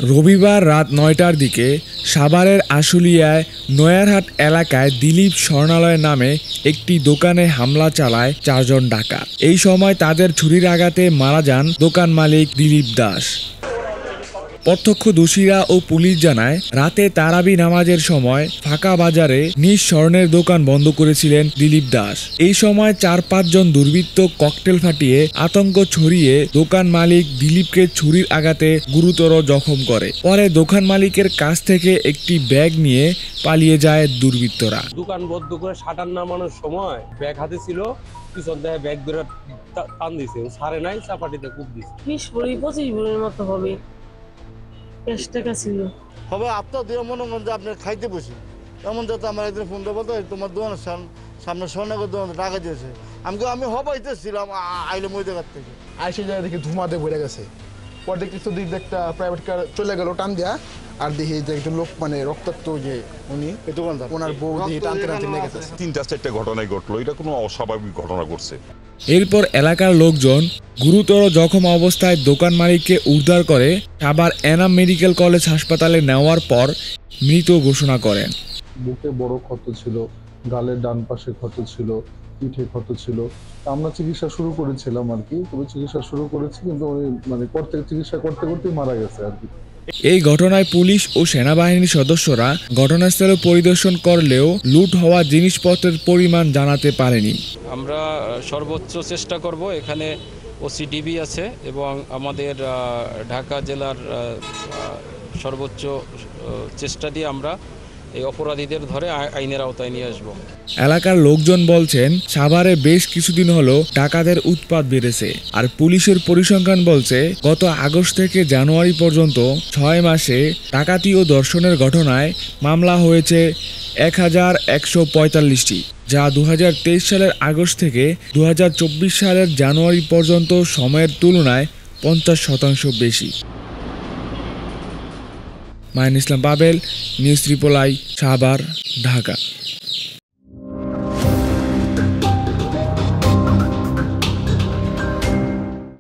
রবিবার রাত ৯টার দিকে সাভারের আশুলিয়ায় নয়ারহাট এলাকায় দিলীপ স্বর্ণালয় নামে একটি দোকানে হামলা চালায় ৪ জন ডাকাত। এই সময় তাদের ছুরির আঘাতে মারা যান দোকান মালিক দিলীপ দাস। প্রত্যক্ষদর্শীরা ও পুলিশ জানায়, রাতে তারাবি নামাজের সময় ফাঁকা বাজারে নিজ স্বর্ণের দোকান বন্ধ করেছিলেন দিলীপ দাস। এই সময় ৪-৫ জন দুর্বৃত্ত ককটেল ফাটিয়ে আতঙ্ক ছড়িয়ে দোকান মালিক দিলীপকে ছুরির আঘাতে গুরুতর জখম করে। পরে দোকান মালিকের কাছ থেকে একটি ব্যাগ নিয়ে পালিয়ে যায় দুর্বৃত্তরা। দোকান বন্ধ করে শাটার নামানোর সময় ব্যাগ হাতে ছিল, পিছন থেকে ব্যাগ ধরে টান দিছে, সারে নাই, চাপাটিতে কূপ দিছে। 20-25 ভরির মতো হবে। 5 টাকা ছিল। হবে আপনার দিয়ে মনে করেন যে আপনি খাইতে বসি, এমন যাতে আমার একদিন ফোন দেবো, তোমার দোকানের সামনে স্বর্ণের দোকান টাকা দিয়েছে। আমি হবাইতেছিলাম আইলে মই জায়গার থেকে আইসে জায়গা দেখি ধুমাতে ভরে গেছে। পর দেখি তো দিক একটা প্রাইভেট কার চলে গেল টান দেয়া, আর দেখি যে একজন লোক মানে রক্তাক্ত, যে উনি দোকানদার, ওনার বউ দেখি টানতে টানতে লেগে গেছে। 3-4টা ঘটনাই ঘটলো, এটা কোনো অস্বাভাবিক ঘটনা ঘটছে। এরপর এলাকার লোকজন গুরুতর জখম অবস্থায় দোকান মালিককে উদ্ধার করে সাভার এনাম মেডিকেল কলেজ হাসপাতালে নেওয়ার পর মৃত ঘোষণা করেন। বুকে বড় ক্ষত ছিল, গালের ডান পাশে ক্ষত ছিল, পিঠে ক্ষত ছিল। আমরা চিকিৎসা শুরু করেছিলাম আর কি, তবে চিকিৎসা শুরু করেছি কিন্তু উনি মানে চিকিৎসা করতে করতেই মারা গেছে আর কি। এই ঘটনায় পুলিশ ও সেনাবাহিনীর সদস্যরা ঘটনাস্থলে পরিদর্শন করলেও লুট হওয়া জিনিসপত্রের পরিমাণ জানাতে পারেনি। আমরা সর্বোচ্চ চেষ্টা করব। এখানে ওসিডিবি আছে এবং আমাদের ঢাকা জেলার সর্বোচ্চ চেষ্টা দিয়ে আমরা এই অপরাধীদের ধরে আইনের আওতায় নিয়ে আসব। এলাকার লোকজন বলছেন, সাভারে বেশ কিছুদিন হলো ডাকাতের উৎপাত বেড়েছে। আর পুলিশের পরিসংখ্যান বলছে, গত আগস্ট থেকে জানুয়ারি পর্যন্ত 6 মাসে ডাকাতি ও ধর্ষণের ঘটনায় মামলা হয়েছে 1145টি, যা 2023 সালের আগস্ট থেকে 2024 সালের জানুয়ারি পর্যন্ত সময়ের তুলনায় 50% বেশি। Mine Islam Pavel, news triple I, Savar, Dhaka.